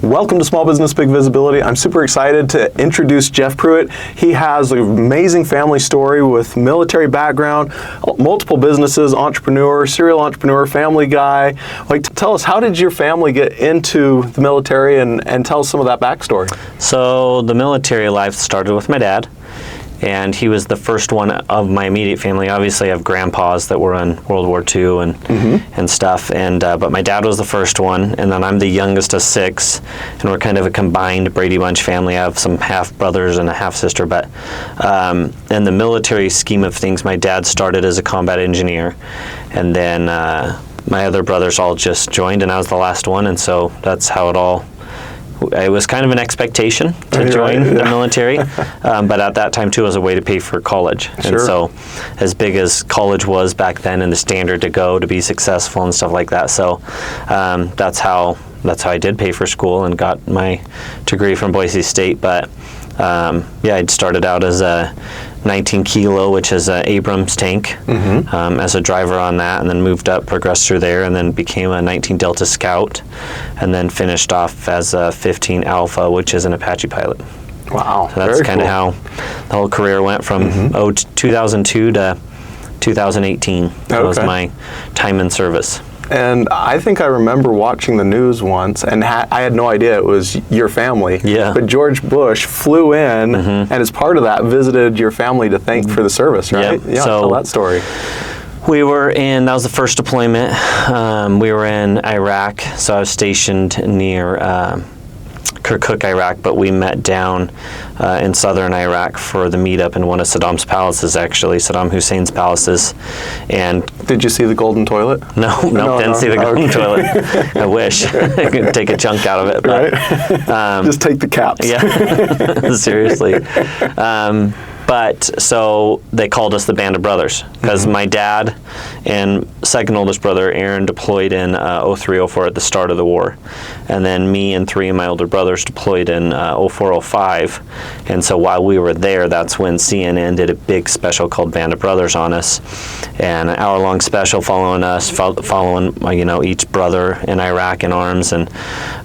Welcome to Small Business Big Visibility. I'm super excited to introduce Jeff Pruett. He has an amazing family story with military background, multiple businesses, entrepreneur, serial entrepreneur, family guy. Tell us, how did your family get into the military, and tell us some of that backstory. So the military life started with my dad, and he was the first one of my immediate family. Obviously, I have grandpas that were in World War II and stuff, but my dad was the first one, and then I'm the youngest of six, and we're kind of a combined Brady Bunch family. I have some half brothers and a half sister, but in the military scheme of things, my dad started as a combat engineer, and then my other brothers all just joined, and I was the last one, and so that's how it was kind of an expectation to join the military, but at that time too, it was a way to pay for college. Sure. And so, as big as college was back then, and the standard to be successful and stuff like that. So that's how I did pay for school and got my degree from Boise State. But I'd started out as a 19 kilo, which is an Abrams tank, as a driver on that, and then moved up, progressed through there, and then became a 19 Delta Scout, and then finished off as a 15 Alpha, which is an Apache pilot. Wow. So that's kind of how the whole career went from 2002 to 2018. That was my time in service. And I think I remember watching the news once, and I had no idea it was your family. Yeah. But George Bush flew in, and as part of that, visited your family to thank for the service, right? Yeah, so tell that story. We were in, that was the first deployment. We were in Iraq, so I was stationed near Kirkuk, Iraq, but we met down in southern Iraq for the meetup in one of Saddam's palaces, actually, Saddam Hussein's palaces. And did you see the golden toilet? No, didn't see the golden toilet. I wish I could take a chunk out of it. But, right? Just take the caps. Yeah, seriously. But so they called us the Band of Brothers because my dad and second oldest brother Aaron deployed in 03-04 at the start of the war, and then me and three of my older brothers deployed in 04-05. And so while we were there, that's when CNN did a big special called Band of Brothers on us, and an hour-long special following us, following each brother in Iraq in arms. And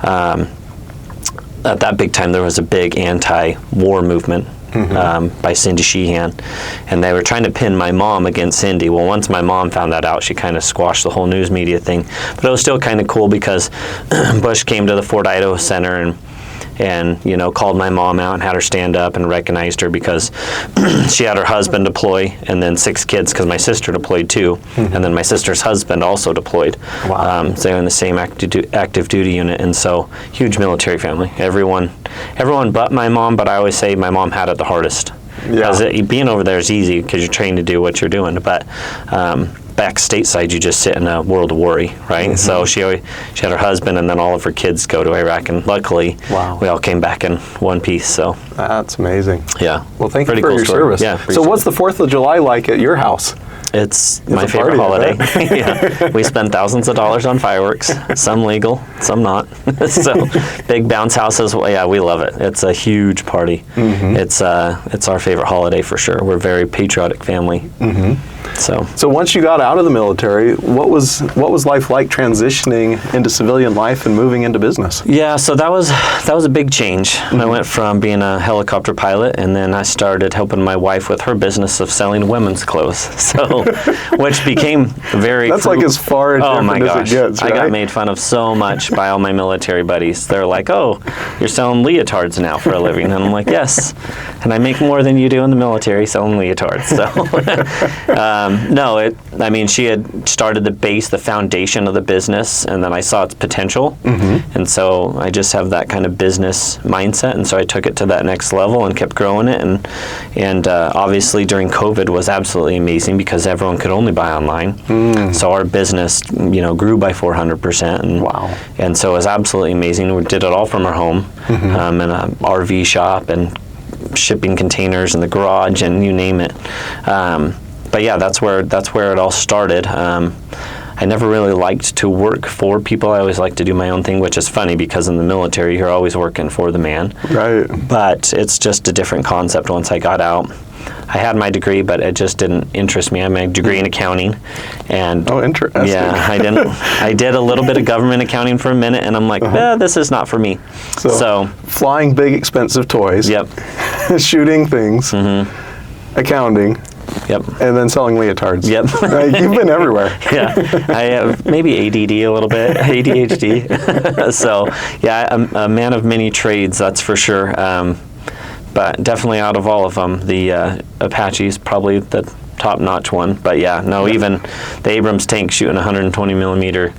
at that big time, there was a big anti-war movement. By Cindy Sheehan, and they were trying to pin my mom against Cindy. Well, once my mom found that out, she kind of squashed the whole news media thing. But it was still kind of cool because Bush came to the Fort Idaho Center and called my mom out and had her stand up and recognized her because she had her husband deploy and then 6 kids because my sister deployed too, and then my sister's husband also deployed. Wow. So they're in the same active duty unit, and so huge military family. Everyone but my mom, but I always say my mom had it the hardest. Because being over there is easy because you're trained to do what you're doing, but back stateside, you just sit in a world of worry, right? So she had her husband, and then all of her kids go to Iraq, and luckily, we all came back in one piece. So that's amazing. Yeah. Well, thank you for your service. Yeah. So, what's the 4th of July like at your house? It's my favorite holiday. Yeah. We spend thousands of dollars on fireworks, some legal, some not. So big bounce houses. Well, yeah, we love it. It's a huge party. It's our favorite holiday for sure. We're a very patriotic family. So once you got out of the military, what was life like transitioning into civilian life and moving into business? Yeah, so that was a big change. I went from being a helicopter pilot, and then I started helping my wife with her business of selling women's clothes. So, which became very. That's like as far as it gets, right? I got made fun of so much by all my military buddies. They're like, "Oh, you're selling leotards now for a living," and I'm like, "Yes," and I make more than you do in the military selling leotards. So. She had started the foundation of the business, and then I saw its potential, and so I just have that kind of business mindset, and so I took it to that next level and kept growing it, and obviously during COVID was absolutely amazing because everyone could only buy online, so our business, grew by 400%, and so it was absolutely amazing. We did it all from our home, in an RV shop and shipping containers in the garage and you name it. But yeah, that's where it all started. I never really liked to work for people. I always liked to do my own thing, which is funny because in the military, you're always working for the man. Right. But it's just a different concept once I got out. I had my degree, but it just didn't interest me. I had my degree in accounting, and interesting. Yeah, I did a little bit of government accounting for a minute, and I'm like, this is not for me. So flying big expensive toys. Yep. Shooting things. Accounting. Yep. And then selling leotards. Yep. You've been everywhere. Yeah. I have maybe ADD a little bit, ADHD. So, yeah, I'm a man of many trades, that's for sure. But definitely out of all of them, the Apache's probably the top-notch one. But yeah, no, even the Abrams tank shooting 120 millimeter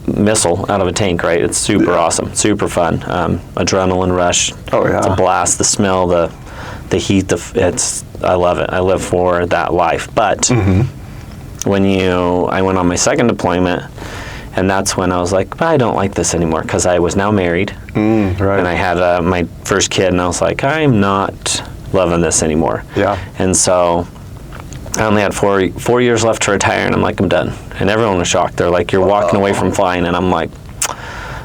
missile out of a tank, right? It's super awesome, super fun. Adrenaline rush. Oh yeah. It's a blast. The smell, the heat. I love it. I live for that life. But when I went on my second deployment, and that's when I was like, I don't like this anymore, because I was now married, right. and I had my first kid, and I was like, I'm not loving this anymore. Yeah. And so I only had 4 years left to retire, and I'm like, I'm done. And everyone was shocked. They're like, you're walking away from flying, and I'm like,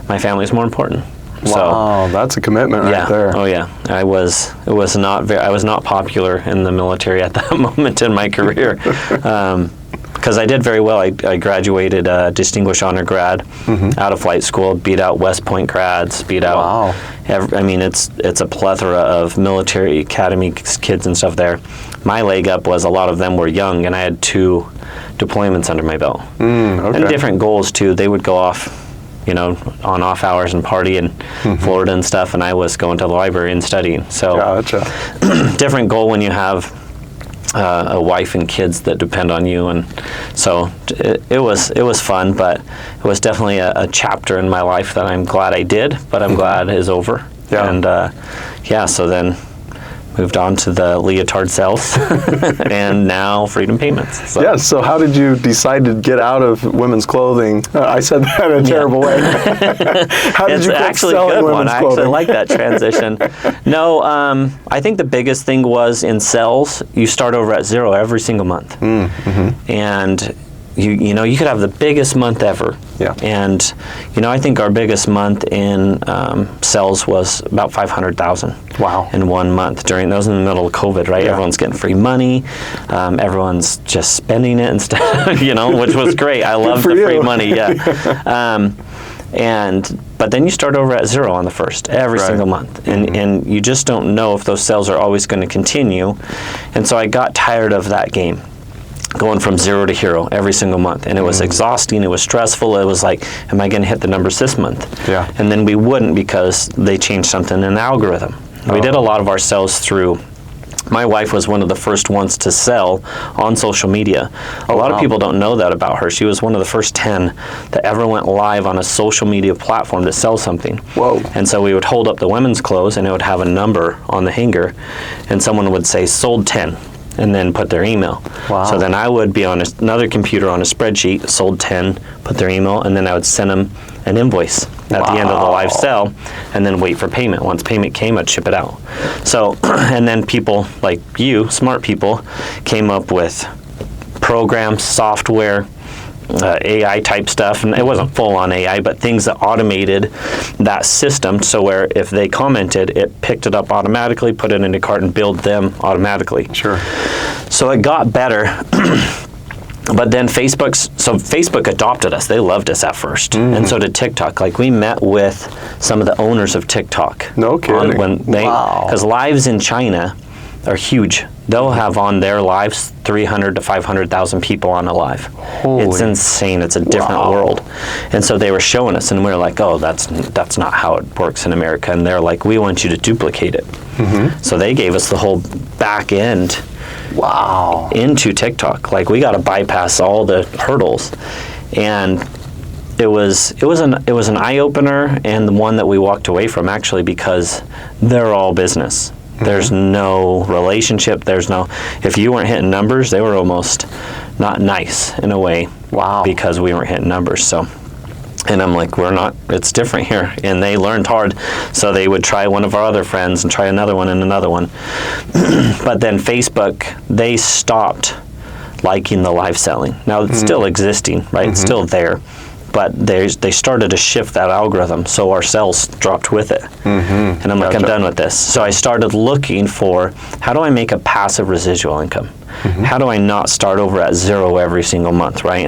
my family's more important. Wow, so, that's a commitment right there. Oh yeah, I was not popular in the military at that moment in my career, because I did very well. I graduated Distinguished Honor Grad out of flight school, beat out West Point grads, beat out. I mean, it's a plethora of military academy kids and stuff there. My leg up was a lot of them were young, and I had 2 deployments under my belt, and different goals too. They would go off, on off hours and party in Florida and stuff, and I was going to the library and studying. So, gotcha. Different goal when you have a wife and kids that depend on you, and so it was fun, but it was definitely a chapter in my life that I'm glad I did, but I'm glad is over. Yeah. And so then moved on to the leotard sales, and now Freedom Payments. So. Yes. So how did you decide to get out of women's clothing? I said that in a terrible way. How did you quit selling women's clothing? I actually like that transition. No, I think the biggest thing was in sales, you start over at zero every single month. And you could have the biggest month ever. Yeah. And I think our biggest month in sales was about 500,000. Wow. In 1 month. That was in the middle of COVID, right? Yeah. Everyone's getting free money. Everyone's just spending it instead, which was great. I love the free money. Yeah. But then you start over at zero on the first every single month, and you just don't know if those sales are always going to continue. And so I got tired of that game, going from zero to hero every single month, and it was exhausting. It was stressful. It was like, am I going to hit the numbers this month? Yeah. And then we wouldn't, because they changed something in the algorithm. We did a lot of our sales through. My wife was one of the first ones to sell on social media. A lot of people don't know that about her. She was one of the first 10 that ever went live on a social media platform to sell something. Whoa. And so we would hold up the women's clothes, and it would have a number on the hanger, and someone would say, sold 10. And then put their email. Wow. So then I would be on another computer on a spreadsheet, sold 10, put their email, and then I would send them an invoice at the end of the live sale, and then wait for payment. Once payment came, I'd ship it out. So, and then people like you, smart people, came up with programs, software, AI type stuff, and it wasn't full on AI, but things that automated that system, so where if they commented, it picked it up automatically, put it in a cart, and billed them automatically. Sure. So it got better. But then Facebook adopted us. They loved us at first, and so did TikTok. Like, we met with some of the owners of TikTok. No kidding. Because lives in China are huge. They'll have on their lives 300 to 500,000 people on a live. It's insane. It's a different world. And so they were showing us, and we were like, oh, that's not how it works in America. And they're like, we want you to duplicate it. So they gave us the whole back end into TikTok. Like, we got to bypass all the hurdles. And it was an eye-opener, and the one that we walked away from, actually, because they're all business. There's no relationship. If you weren't hitting numbers, they were almost not nice in a way. Wow. Because we weren't hitting numbers. So, and I'm like, it's different here. And they learned hard. So they would try one of our other friends and try another one and another one. But then Facebook, they stopped liking the live selling. Now it's still existing, right? It's still there. but they started to shift that algorithm, so our sales dropped with it. And I'm like, I'm done with this. So I started looking for, how do I make a passive residual income? How do I not start over at zero every single month, right?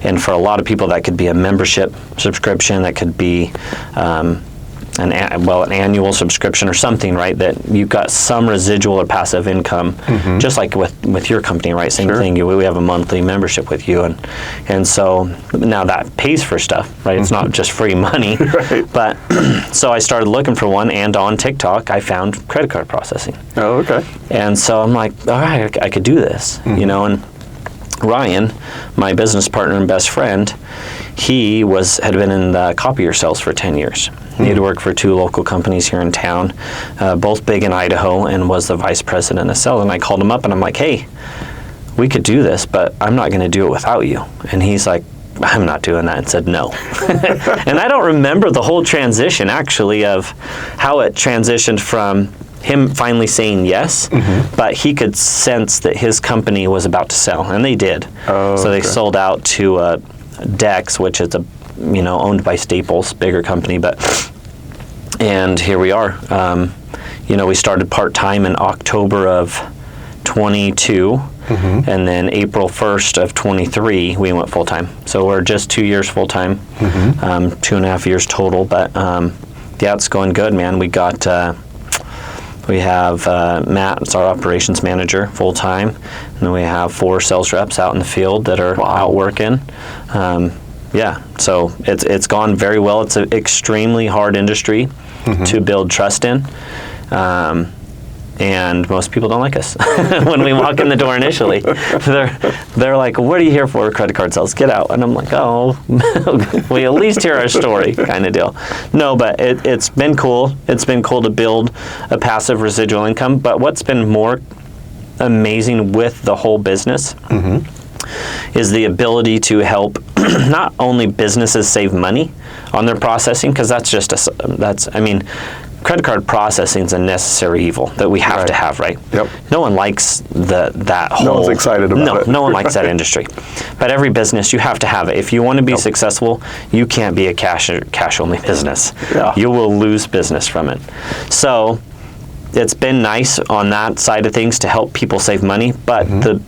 And for a lot of people, that could be a membership subscription, that could be an annual subscription or something, right? That you've got some residual or passive income, just like with your company, right? Same thing. We have a monthly membership with you, and so now that pays for stuff, right? It's not just free money, Right. But so I started looking for one, and on TikTok I found credit card processing. Oh, okay. And so I'm like, all right, I could do this, you know. And Ryan, my business partner and best friend, he had been in the copier sales for 10 years. He had worked for 2 local companies here in town, both big in Idaho, and was the vice president of sales. And I called him up and I'm like, hey, we could do this, but I'm not going to do it without you. And he's like, I'm not doing that, and said no. And I don't remember the whole transition, actually, of how it transitioned from him finally saying yes, but he could sense that his company was about to sell, and they did. So they sold out to Dex, which is owned by Staples, bigger company, and here we are. We started part-time in October of 22, and then April 1st of 23, we went full-time. So we're just 2 years full-time, 2.5 years total, but yeah, it's going good, man. We have Matt, it's our operations manager, full-time, and then we have 4 sales reps out in the field that are out working. Yeah, so it's gone very well. It's an extremely hard industry to build trust in, and most people don't like us when we walk in the door initially. They're like, "What are you here for? Credit card sales? Get out!" And I'm like, "Oh, we at least hear our story," kind of deal. No, but it's been cool. It's been cool to build a passive residual income. But what's been more amazing with the whole business is the ability to help not only businesses save money on their processing, because credit card processing is a necessary evil that we have to have, right? Yep. No one likes that whole... No one's excited about it. No one likes that industry. But every business, you have to have it. If you want to be successful, you can't be a cash-only business. Yeah. You will lose business from it. So it's been nice on that side of things to help people save money, but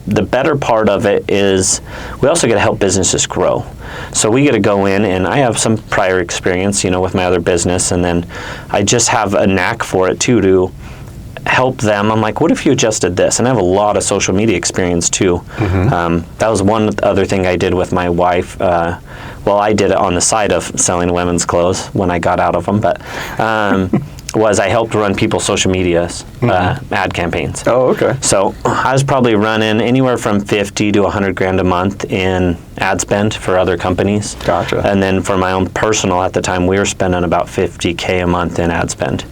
the better part of it is we also get to help businesses grow. So we get to go in, and I have some prior experience, with my other business, and then I just have a knack for it too, to help them. I'm like, what if you adjusted this? And I have a lot of social media experience too. That was one other thing I did with my wife. I did it on the side of selling women's clothes when I got out of them, but was I helped run people's social media ad campaigns. Oh, okay. So I was probably running anywhere from 50 to 100 grand a month in ad spend for other companies. Gotcha. And then for my own personal, at the time, we were spending about 50K a month in ad spend,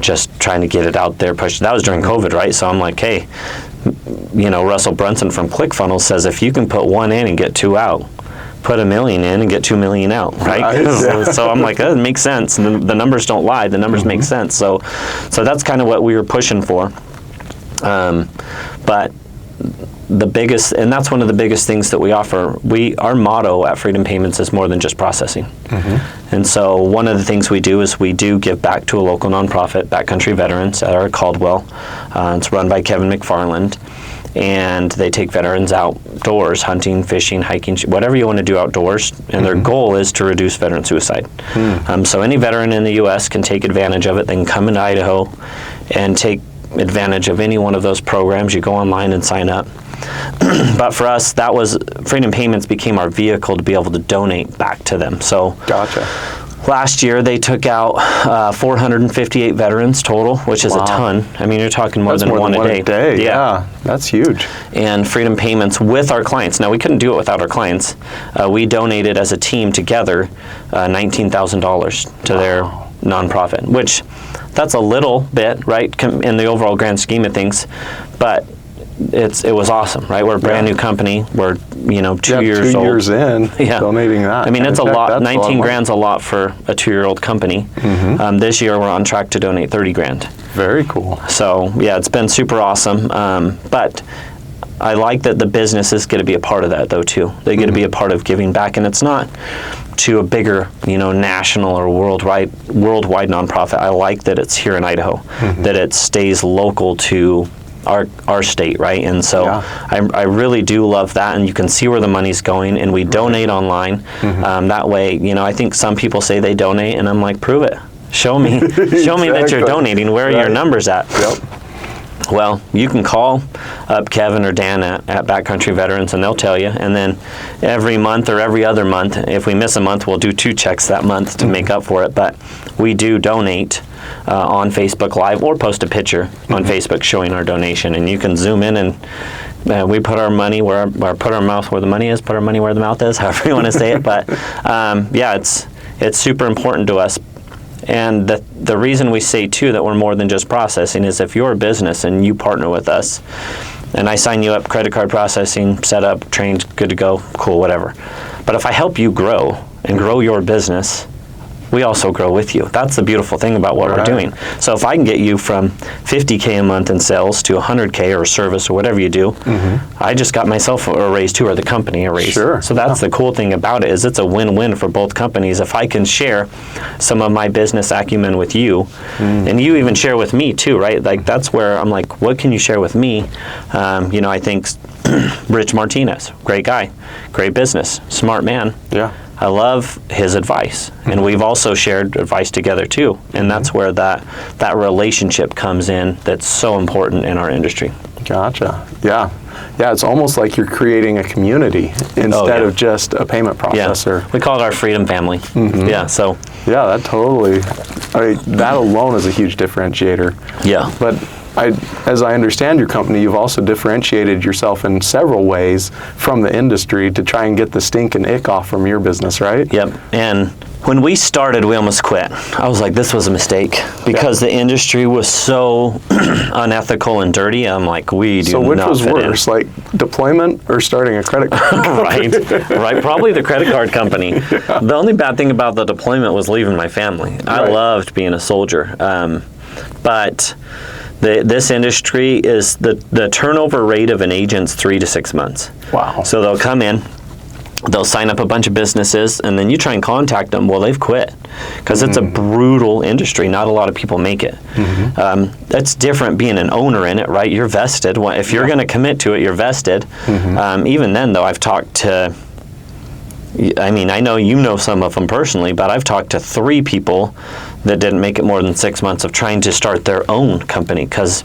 just trying to get it out there, push. That was during COVID, right? So I'm like, hey, Russell Brunson from ClickFunnels says if you can put 1 in and get 2 out, put $1 million in and get $2 million out, right? So I'm like, that makes sense. And the numbers don't lie. The numbers make sense. So that's kind of what we were pushing for. But the biggest, and that's one of the biggest things that we offer. Our motto at Freedom Payments is more than just processing. And so one of the things we do is we do give back to a local nonprofit, Backcountry Veterans at our Caldwell. It's run by Kevin McFarland. And they take veterans outdoors, hunting, fishing, hiking, whatever you want to do outdoors. And their goal is to reduce veteran suicide. So any veteran in the U.S. can take advantage of it. They can come into Idaho and take advantage of any one of those programs. You go online and sign up. But for us, that was Freedom Payments became our vehicle to be able to donate back to them. So Gotcha. Last year, they took out 458 veterans total, which is a ton. I mean, you're talking more than one a day. Yeah, that's huge. And Freedom Payments with our clients. Now, we couldn't do it without our clients. We donated as a team together $19,000 to their nonprofit, which that's a little bit, right, in the overall grand scheme of things. But it was awesome, right? We're a brand new company. We're 2 years old. 2 years in, donating that. I mean, it's a lot. 19 grand's a lot for a 2-year-old company. This year, we're on track to donate 30 grand. Very cool. So yeah, it's been super awesome. But I like that the businesses get to be a part of that, though, too. They get to be a part of giving back, and it's not to a bigger, national or worldwide nonprofit. I like that it's here in Idaho, that it stays local to our state, right? And so I really do love that, and you can see where the money's going, and we donate online. That way, I think some people say they donate, and I'm like, prove it. Show me that you're donating. Where are your numbers at? Yep. Well, you can call up Kevin or Dan at Backcountry Veterans, and they'll tell you. And then every month or every other month, if we miss a month, we'll do 2 checks that month to make up for it. But we do donate on Facebook Live, or post a picture on Facebook showing our donation. And you can zoom in, and we put our money put our mouth where the money is, put our money where the mouth is, however you want to say it. But it's super important to us. And the reason we say, too, that we're more than just processing is if you're a business and you partner with us, and I sign you up, credit card processing, set up, trained, good to go, cool, whatever. But if I help you grow and grow your business, we also grow with you. That's the beautiful thing about what we're doing. So if I can get you from $50K a month in sales to $100K or service or whatever you do, I just got myself a raise too, or the company a raise. Sure. So that's the cool thing about it, is it's a win-win for both companies. If I can share some of my business acumen with you, and you even share with me too, right? Like, that's where I'm like, what can you share with me? I think Rich Martinez, great guy, great business, smart man. Yeah. I love his advice, and we've also shared advice together too, and that's where that relationship comes in. That's so important in our industry. Gotcha. Yeah. It's almost like you're creating a community instead of just a payment processor. We call it our freedom family. Yeah. So. Yeah, that totally. That alone is a huge differentiator. Yeah. But as I understand your company, you've also differentiated yourself in several ways from the industry to try and get the stink and ick off from your business, right? Yep. And when we started, we almost quit. I was like, this was a mistake, because the industry was so unethical and dirty. I'm like, we do not fit in. So which was worse, like deployment or starting a credit card company? Right. Probably the credit card company. Yeah. The only bad thing about the deployment was leaving my family. I loved being a soldier. But this industry is the turnover rate of an agent's 3 to 6 months. Wow. So they'll come in, they'll sign up a bunch of businesses, and then you try and contact them. Well, they've quit, because it's a brutal industry. Not a lot of people make it. That's different being an owner in it, right? You're vested. If you're going to commit to it, you're vested. Even then, though, I've talked to, I know you know some of them personally, but I've talked to 3 people that didn't make it more than 6 months of trying to start their own company, because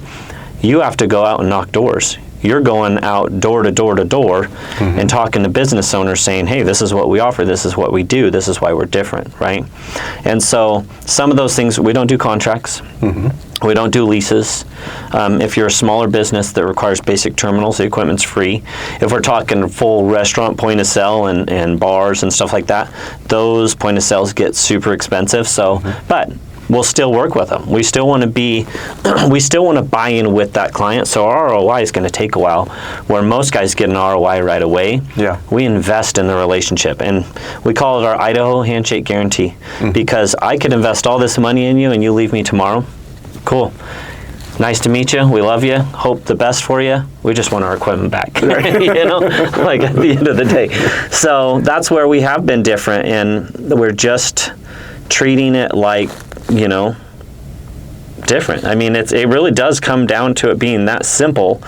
you have to go out and knock doors. You're going out door to door to door and talking to business owners saying, hey, this is what we offer, this is what we do, this is why we're different, right? And so some of those things, we don't do contracts. We don't do leases. If you're a smaller business that requires basic terminals, the equipment's free. If we're talking full restaurant point of sale and bars and stuff like that, those point of sales get super expensive. So, but we'll still work with them. We still want to buy in with that client. So our ROI is going to take a while. Where most guys get an ROI right away, we invest in the relationship. And we call it our Idaho handshake guarantee, because I could invest all this money in you and you leave me tomorrow. Cool. Nice to meet you. We love you. Hope the best for you. We just want our equipment back. Like at the end of the day. So that's where we have been different, and we're just treating it like, different. I mean, it really does come down to it being that simple.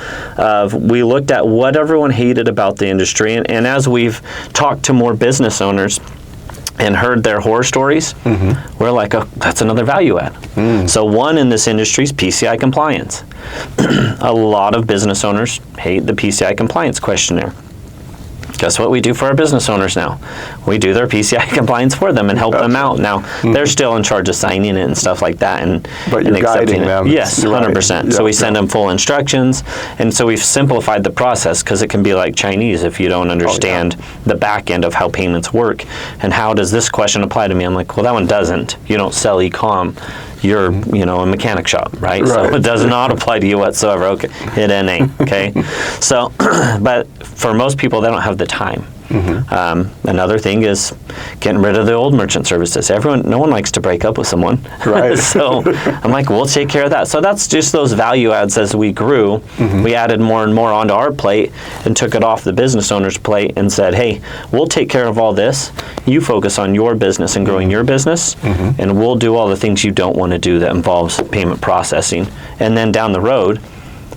We looked at what everyone hated about the industry, and as we've talked to more business owners and heard their horror stories, we're like, oh, that's another value add. So one in this industry is PCI compliance. A lot of business owners hate the PCI compliance questionnaire. Guess what we do for our business owners now? We do their PCI compliance for them and help them out. Now, they're still in charge of signing it and stuff like that, but you're guiding them. Yes, 100%. Right. So we send them full instructions, and so we've simplified the process, because it can be like Chinese if you don't understand the back end of how payments work and how does this question apply to me. I'm like, well, that one doesn't. You don't sell e-com. You're, a mechanic shop, right? So it does not apply to you whatsoever. Okay, it NA, okay? So, but for most people, they don't have the time. Another thing is getting rid of the old merchant services. No one likes to break up with someone. Right. So I'm like, we'll take care of that. So that's just those value adds as we grew. We added more and more onto our plate and took it off the business owner's plate and said, hey, we'll take care of all this. You focus on your business and growing your business, and we'll do all the things you don't want to do that involves payment processing. And then down the road,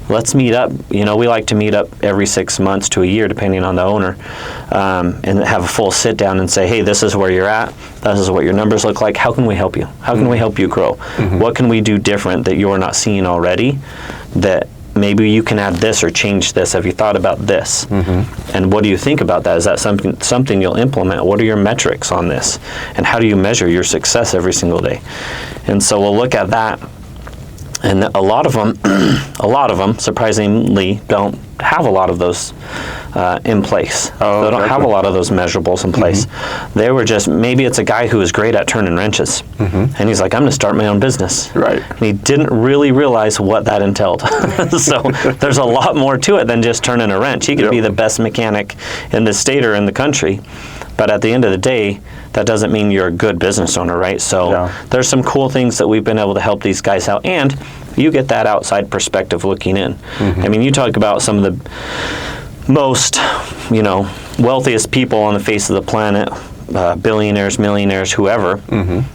let's meet up. We like to meet up every 6 months to a year, depending on the owner, and have a full sit down and say, hey, this is where you're at. This is what your numbers look like. How can we help you? How can we help you grow? What can we do different that you're not seeing already that maybe you can add this or change this? Have you thought about this? And what do you think about that? Is that something you'll implement? What are your metrics on this? And how do you measure your success every single day? And so we'll look at that. And a lot of them, surprisingly, don't have a lot of those in place. They don't have a lot of those measurables in place. They were just, maybe it's a guy who is great at turning wrenches, and he's like, I'm going to start my own business. Right. And he didn't really realize what that entailed. So there's a lot more to it than just turning a wrench. He could be the best mechanic in the state or in the country, but at the end of the day, that doesn't mean you're a good business owner, right? So there's some cool things that we've been able to help these guys out, and you get that outside perspective looking in. I mean, you talk about some of the most, wealthiest people on the face of the planet, billionaires, millionaires, whoever,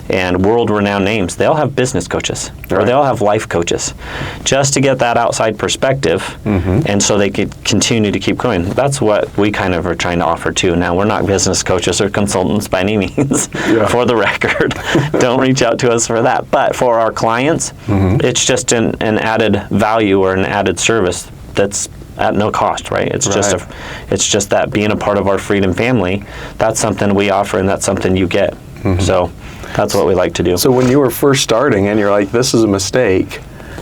and world-renowned names. They all have business coaches, or they all have life coaches, just to get that outside perspective, and so they could continue to keep growing. That's what we kind of are trying to offer too. Now, we're not business coaches or consultants by any means, for the record. Don't reach out to us for that. But for our clients, it's just an added value or an added service that's at no cost, right? It's just that being a part of our freedom family, that's something we offer, and that's something you get. So that's what we like to do. So when you were first starting and you're like, this is a mistake,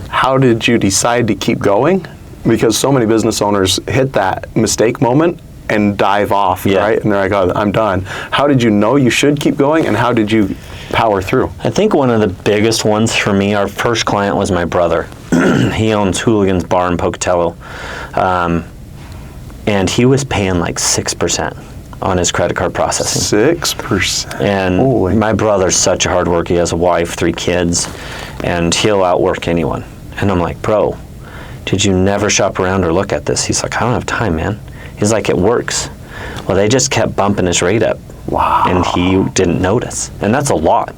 how did you decide to keep going? Because so many business owners hit that mistake moment and dive off, right? And they're like, oh, I'm done. How did you know you should keep going, and how did you power through? I think one of the biggest ones for me, our first client was my brother. He owns Hooligan's Bar in Pocatello. And he was paying like 6% on his credit card processing. 6%? And my brother's such a hard worker. He has a wife, 3 kids, and he'll outwork anyone. And I'm like, bro, did you never shop around or look at this? He's like, I don't have time, man. He's like, it works. Well, they just kept bumping his rate up. Wow. And he didn't notice. And that's a lot.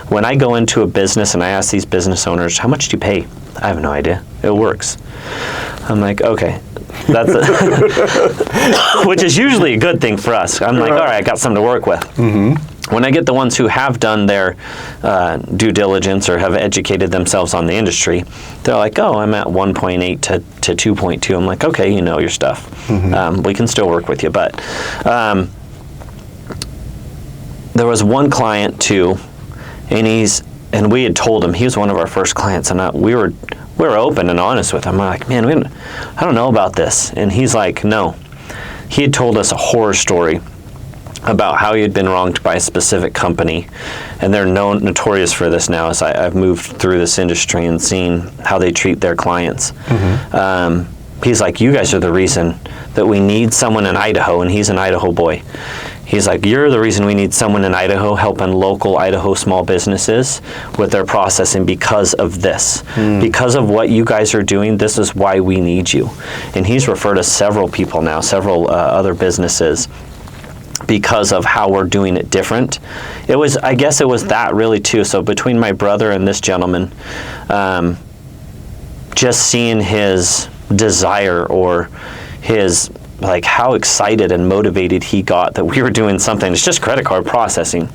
When I go into a business and I ask these business owners, how much do you pay? I have no idea. It works. I'm like, okay. That's which is usually a good thing for us. I'm like, all right, I got something to work with. When I get the ones who have done their due diligence or have educated themselves on the industry, they're like, oh, I'm at 1.8 to 2.2. I'm like, okay, you know your stuff. We can still work with you. But there was one client too, and we had told him, he was one of our first clients, and we were open and honest with him. I'm like, man, I don't know about this. And he's like, no. He had told us a horror story about how he had been wronged by a specific company, and they're notorious for this now as I've moved through this industry and seen how they treat their clients. He's like, you guys are the reason that we need someone in Idaho, and he's an Idaho boy. He's like, you're the reason we need someone in Idaho helping local Idaho small businesses with their processing because of this. Because of what you guys are doing, this is why we need you. And he's referred to several people now, several other businesses, because of how we're doing it different. I guess it was that really too. So between my brother and this gentleman, just seeing his desire or his, like, how excited and motivated he got that we were doing something. It's just credit card processing.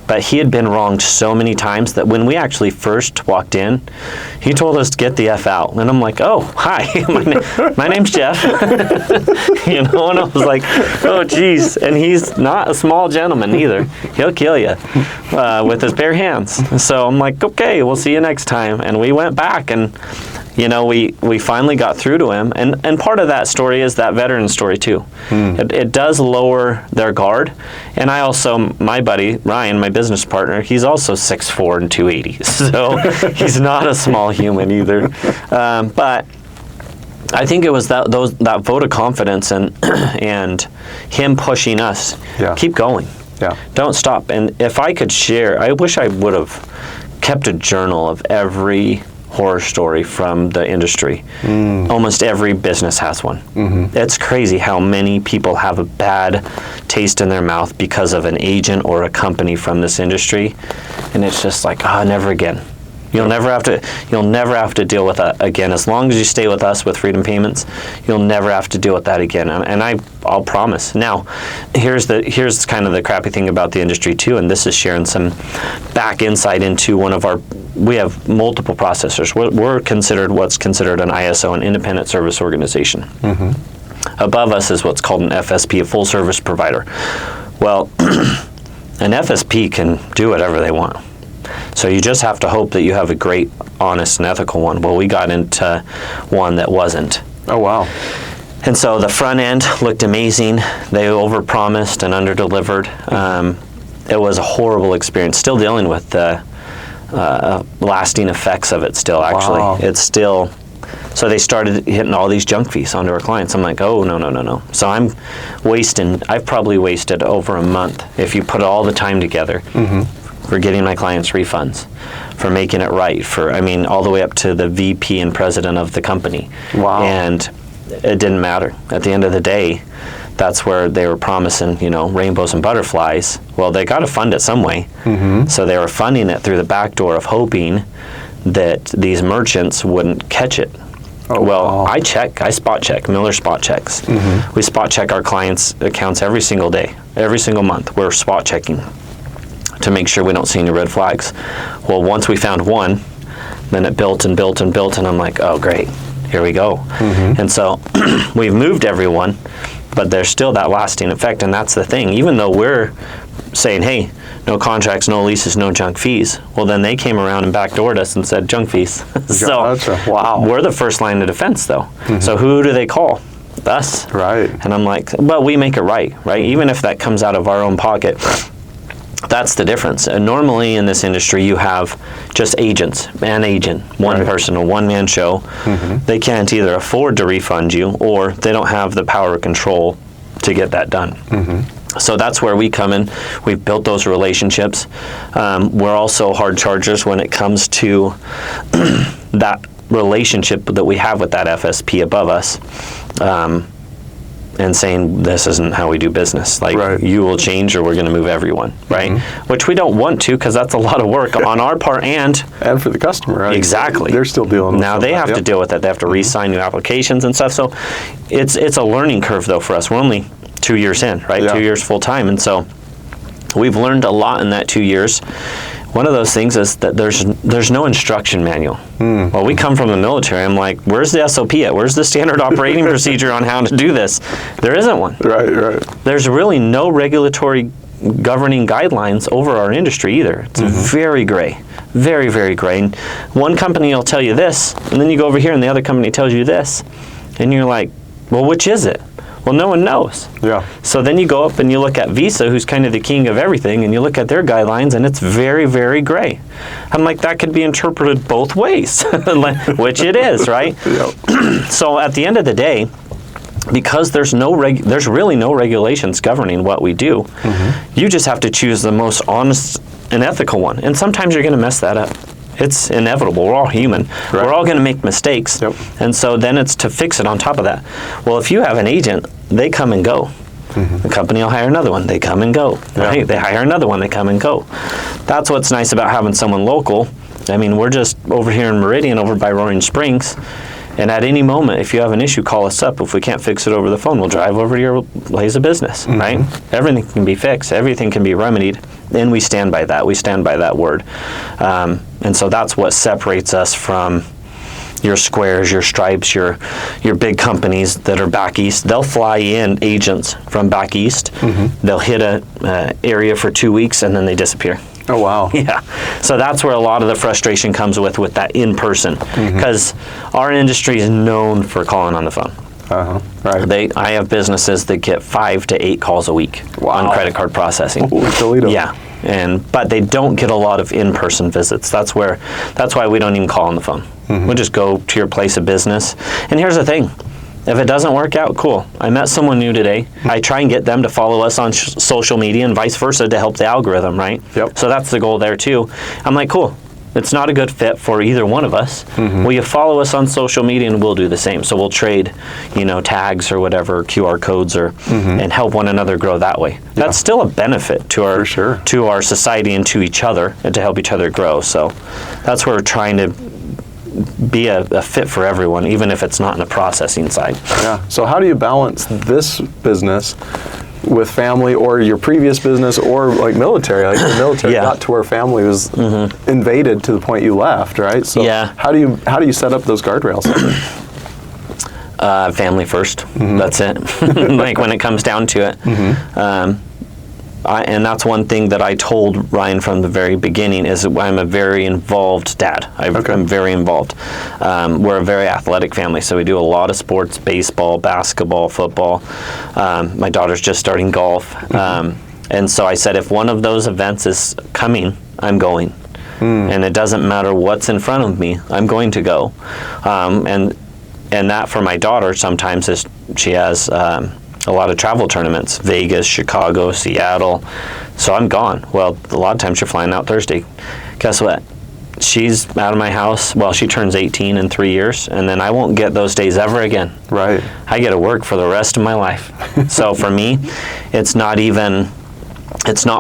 But he had been wronged so many times that when we actually first walked in, he told us to get the F out. And I'm like, oh, hi, my name's Jeff. And I was like, oh, geez. And he's not a small gentleman either. He'll kill you with his bare hands. So I'm like, okay, we'll see you next time. And we went back, and we finally got through to him. And part of that story is that veteran story too. It does lower their guard. And I also, my buddy, Ryan, my business partner, he's also 6'4" and 280. So he's not a small human either. But I think it was that vote of confidence and and him pushing us. Yeah. Keep going. Yeah. Don't stop. And if I could share, I wish I would have kept a journal of every horror story from the industry. Almost every business has one. It's crazy how many people have a bad taste in their mouth because of an agent or a company from this industry, and it's just like, never again. You'll never have to deal with that again. As long as you stay with us with Freedom Payments, you'll never have to deal with that again. And I'll promise. Now, here's kind of the crappy thing about the industry too, and this is sharing some back insight into we have multiple processors. We're considered what's considered an ISO, an independent service organization. Above us is what's called an FSP, a full service provider. Well, an FSP can do whatever they want. So you just have to hope that you have a great, honest, and ethical one. Well, we got into one that wasn't. Oh, wow. And so the front end looked amazing. They overpromised and underdelivered. It was a horrible experience. Still dealing with the lasting effects of it still, actually. Wow. It's still... So they started hitting all these junk fees onto our clients. I'm like, oh, no. So I've probably wasted over a month, if you put all the time together, for getting my clients refunds, for making it right, all the way up to the VP and president of the company. Wow. And it didn't matter. At the end of the day, that's where they were promising, rainbows and butterflies. Well, they got to fund it some way. So they were funding it through the back door of hoping that these merchants wouldn't catch it. Oh, well, wow. I spot check, Miller spot checks. We spot check our clients' accounts every single day, every single month. We're spot checking to make sure we don't see any red flags. Well, once we found one, then it built and built and built, and I'm like, oh, great, here we go. And so we've moved everyone, but there's still that lasting effect, and that's the thing. Even though we're saying, hey, no contracts, no leases, no junk fees, well, then they came around and backdoored us and said junk fees. So Gotcha. Wow. we're the first line of defense, though. So who do they call? Us. Right. And I'm like, well, we make it right? Even if that comes out of our own pocket. That's the difference. And normally in this industry, you have just agents, an agent, one person, a one-man show. They can't either afford to refund you, or they don't have the power of control to get that done. So that's where we come in. We've built those relationships. We're also hard chargers when it comes to that relationship that we have with that FSP above us. And saying, this isn't how we do business. You will change, or we're going to move everyone, right? Which we don't want to, because that's a lot of work on our part and for the customer, right? Exactly. They're still dealing with now they have to deal with it. They have to re-sign new applications and stuff. So it's a learning curve, though, for us. We're only 2 years in, right? 2 years full time. And so we've learned a lot in that 2 years. One of those things is that there's no instruction manual. Well, we come from the military. I'm like, where's the SOP at? Where's the standard operating procedure on how to do this? There isn't one. Right. There's really no regulatory governing guidelines over our industry either. It's very gray, very, very gray. And one company will tell you this, and then you go over here and the other company tells you this, and you're like, well, which is it? Well, no one knows. Yeah. So then you go up and you look at Visa, who's kind of the king of everything, and you look at their guidelines, and it's very, very gray. I'm like, that could be interpreted both ways, which it is, right? So at the end of the day, because there's really no regulations governing what we do, you just have to choose the most honest and ethical one. And sometimes you're going to mess that up. It's inevitable. We're all human. We're all going to make mistakes. And so then it's to fix it on top of that. Well, if you have an agent, they come and go. The company will hire another one. They come and go. Right? They hire another one. They come and go. That's what's nice about having someone local. We're just over here in Meridian, over by Roaring Springs. And at any moment, if you have an issue, call us up. If we can't fix it over the phone, we'll drive over to your place of business, right? Everything can be fixed. Everything can be remedied. And we stand by that. We stand by that word. And so that's what separates us from your Squares, your Stripes, your big companies that are back east. They'll fly in agents from back east. They'll hit a area for 2 weeks, and then they disappear. Oh, wow. Yeah. So that's where a lot of the frustration comes with that in person, because our industry is known for calling on the phone. Right. I have businesses that get 5 to 8 calls a week on credit card processing. Holy Toledo. Yeah. but they don't get a lot of in-person visits. That's why we don't even call on the phone. We'll just go to your place of business. And here's the thing. If it doesn't work out, cool. I met someone new today. I try and get them to follow us on social media and vice versa to help the algorithm, right? Yep. So that's the goal there too. I'm like, cool. It's not a good fit for either one of us. Will you follow us on social media and we'll do the same. So we'll trade, tags or whatever, QR codes and help one another grow that way. That's still a benefit to our society and to each other and to help each other grow. So that's where we're trying to be a fit for everyone, even if it's not in the processing side. Yeah. So how do you balance this business with family or your previous business or like military? Like the military got to where family was invaded to the point you left, right? So how do you set up those guardrails? Family first. That's it. Like when it comes down to it. And that's one thing that I told Ryan from the very beginning is that I'm a very involved dad. I'm very involved. We're a very athletic family, so we do a lot of sports, baseball, basketball, football. My daughter's just starting golf. And so I said, if one of those events is coming, I'm going. And it doesn't matter what's in front of me, I'm going to go. And that for my daughter sometimes is she has a lot of travel tournaments, Vegas, Chicago, Seattle. So I'm gone. Well, a lot of times you're flying out Thursday. Guess what? She's out of my house. Well, she turns 18 in 3 years, and then I won't get those days ever again. Right. I get to work for the rest of my life. So for me, it's not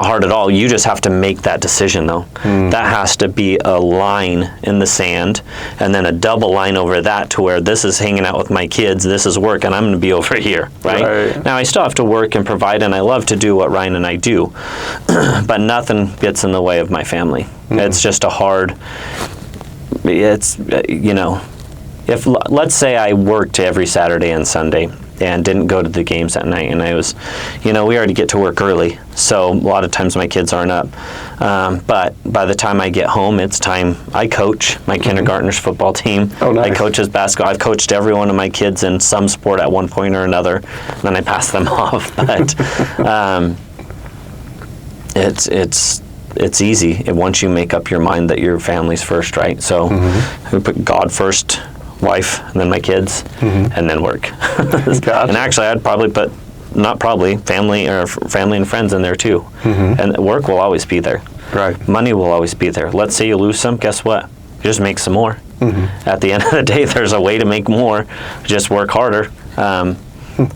hard at all. You just have to make that decision, though. That has to be a line in the sand, and then a double line over that to where this is hanging out with my kids, this is work, and I'm going to be over here, right? Now, I still have to work and provide, and I love to do what Ryan and I do, but nothing gets in the way of my family. It's just if let's say I worked every Saturday and Sunday, and didn't go to the games at night, and I was, we already get to work early, so a lot of times my kids aren't up. But by the time I get home, it's time. I coach my kindergartners football team. Oh, nice. I coach basketball. I've coached every one of my kids in some sport at one point or another, and then I pass them off. But it's easy once you make up your mind that your family's first, right? So we put God first, wife, and then my kids, and then work. Gotcha. And actually, I'd probably put, not probably, family and friends in there too. And work will always be there. Right. Money will always be there. Let's say you lose some, guess what? You just make some more. At the end of the day, there's a way to make more. Just work harder.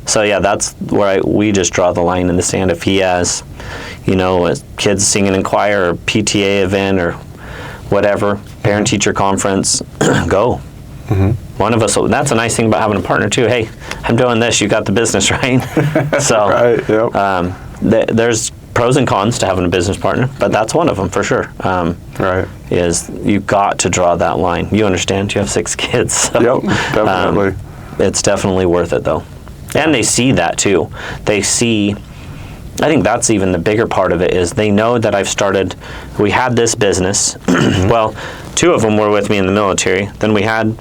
So yeah, that's where we just draw the line in the sand. If he has, kids singing in choir or PTA event or whatever, parent-teacher conference, go. One of us, that's a nice thing about having a partner too. Hey, I'm doing this, you got the business, right? So there's pros and cons to having a business partner, but that's one of them for sure. Is you got to draw that line. You understand, you have 6 kids. So, definitely. It's definitely worth it though. And they see that too. They see, I think that's even the bigger part of it, is they know that we had this business. Well, 2 of them were with me in the military. Then we had,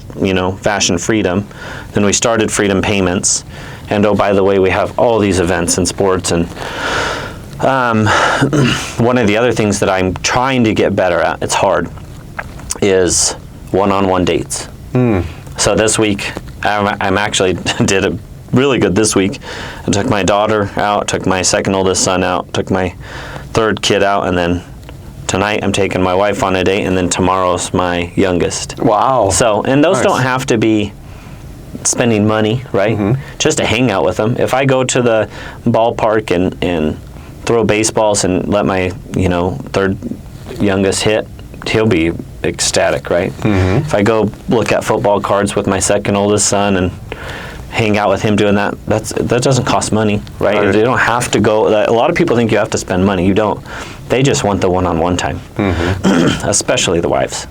Fashion Freedom. Then we started Freedom Payments. And oh, by the way, we have all these events and sports. And one of the other things that I'm trying to get better at, it's hard, is one-on-one dates. So this week, I'm actually did it really good this week. I took my daughter out, took my second oldest son out, took my third kid out, and then tonight I'm taking my wife on a date, and then tomorrow's my youngest. Wow. So, and those don't have to be spending money, right? Just to hang out with them. If I go to the ballpark and throw baseballs and let my, third youngest hit, he'll be ecstatic, right? If I go look at football cards with my second oldest son and hang out with him doing that, that doesn't cost money, right? You don't have to go. A lot of people think you have to spend money. You don't. They just want the one-on-one time, especially the wives.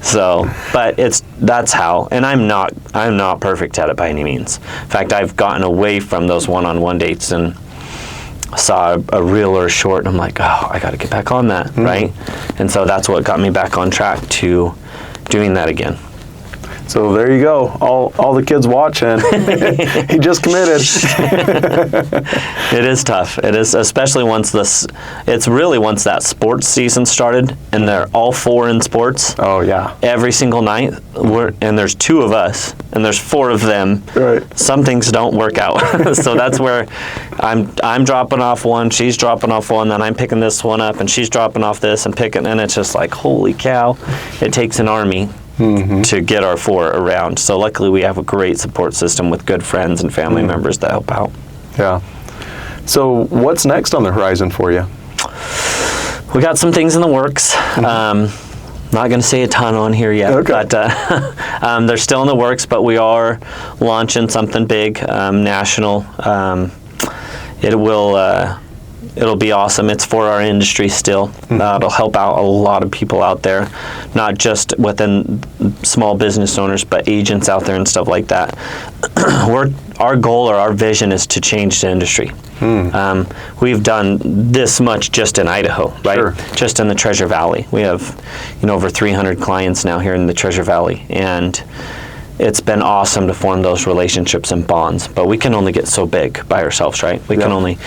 So, but that's how. And I'm not perfect at it by any means. In fact, I've gotten away from those one-on-one dates and saw a reel or a short, and I'm like, oh, I got to get back on that, right? And so that's what got me back on track to doing that again. So there you go. All the kids watching. He just committed. It is tough. It is, especially once that sports season started and they're all 4 in sports. Oh yeah. Every single night, and there's 2 of us and there's 4 of them. Right. Some things don't work out. So that's where I'm dropping off one, she's dropping off one, then I'm picking this one up and she's dropping off this and picking, and it's just like, holy cow, it takes an army. To get our 4 around. So luckily we have a great support system with good friends and family members that help out. Yeah. So what's next on the horizon for you? We got some things in the works. Not going to say a ton on here yet, okay. but they're still in the works, but we are launching something big, national. It'll be awesome. It's for our industry still. It'll help out a lot of people out there, not just within small business owners, but agents out there and stuff like that. Our goal or our vision is to change the industry. We've done this much just in Idaho, right? Sure. Just in the Treasure Valley. We have, over 300 clients now here in the Treasure Valley, and it's been awesome to form those relationships and bonds, but we can only get so big by ourselves, right? We can only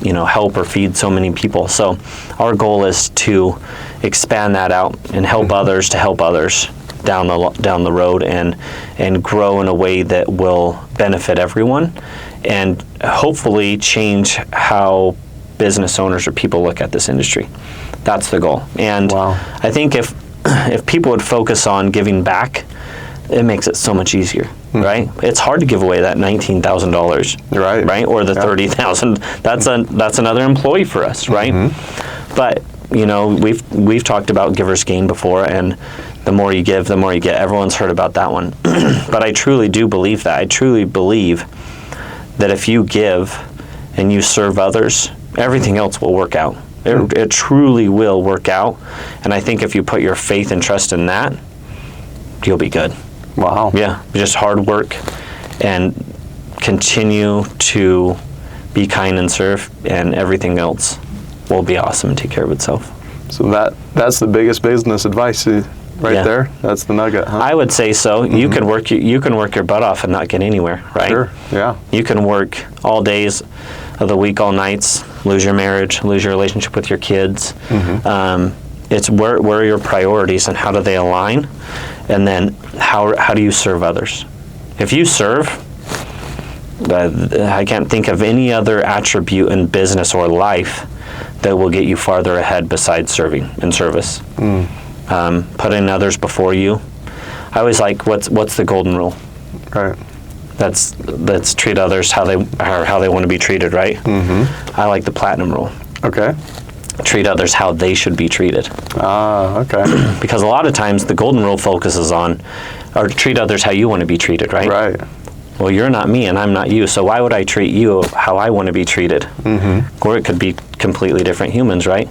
help or feed so many people. So our goal is to expand that out and help others to help others down the road and grow in a way that will benefit everyone and hopefully change how business owners or people look at this industry. That's the goal. And I think if people would focus on giving back, it makes it so much easier, right? It's hard to give away that $19,000, right? Or the $30,000. That's another employee for us, right? But we've talked about giver's gain before, and the more you give, the more you get. Everyone's heard about that one, but I truly do believe that. I truly believe that if you give and you serve others, everything else will work out. It truly will work out, and I think if you put your faith and trust in that, you'll be good. Wow. Yeah, just hard work and continue to be kind and serve, and everything else will be awesome and take care of itself. So that's the biggest business advice there. That's the nugget, huh? I would say so. You can work your butt off and not get anywhere, right? Sure. Yeah. You can work all days of the week, all nights, lose your marriage, lose your relationship with your kids. It's where are your priorities and how do they align? And then how do you serve others? If you serve, I can't think of any other attribute in business or life that will get you farther ahead besides serving and service. Putting others before you. I always like what's the golden rule? Right. That's treat others how they want to be treated, right? I like the platinum rule. Okay. Treat others how they should be treated. Okay. Because a lot of times the golden rule focuses on, or treat others how you want to be treated, right? Right. Well, you're not me and I'm not you, so why would I treat you how I want to be treated? Or it could be completely different humans, right?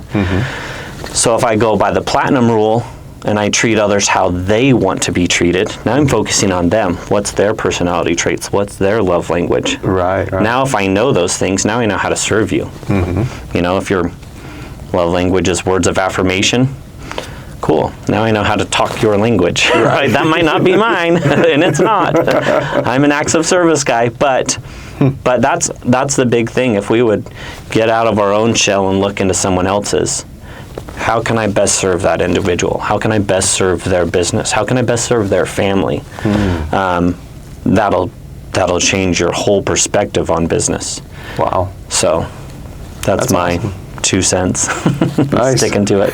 So if I go by the platinum rule and I treat others how they want to be treated, now I'm focusing on them. What's their personality traits? What's their love language? Right. Now if I know those things, now I know how to serve you. If your love language is words of affirmation, cool. Now I know how to talk your language. Right? That might not be mine, and it's not. I'm an acts of service guy, but that's the big thing. If we would get out of our own shell and look into someone else's, how can I best serve that individual? How can I best serve their business? How can I best serve their family? That'll change your whole perspective on business. Wow. So that's my awesome. 2 cents. Nice. Sticking to it.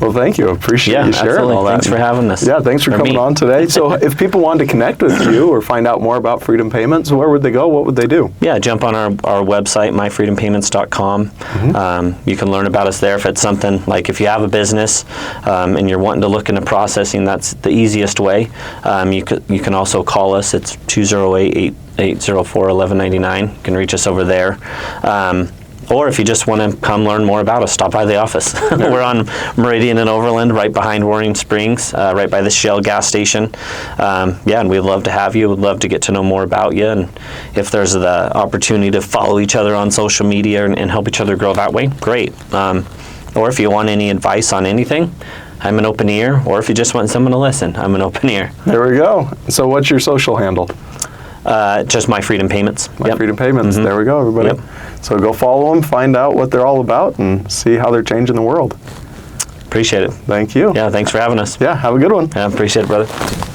Well, thank you. Appreciate you sharing absolutely. all that. Thanks for having us. Yeah, thanks for coming on today. So if people wanted to connect with you or find out more about Freedom Payments, where would they go? What would they do? Yeah, jump on our website, myfreedompayments.com. You can learn about us there. If it's something like if you have a business and you're wanting to look into processing, that's the easiest way. You can also call us. It's 208-804-1199. You can reach us over there. Or if you just want to come learn more about us, stop by the office. We're on Meridian and Overland, right behind Warring Springs, right by the Shell gas station. And we'd love to have you. We'd love to get to know more about you. And if there's the opportunity to follow each other on social media and help each other grow that way, great. Or if you want any advice on anything, I'm an open ear, or if you just want someone to listen, I'm an open ear. There we go. So what's your social handle? Just My Freedom Payments. My Freedom Payments. There we go, everybody. Yep. So go follow them, find out what they're all about, and see how they're changing the world. Appreciate it. Thank you. Yeah, thanks for having us. Yeah, have a good one. I appreciate it, brother.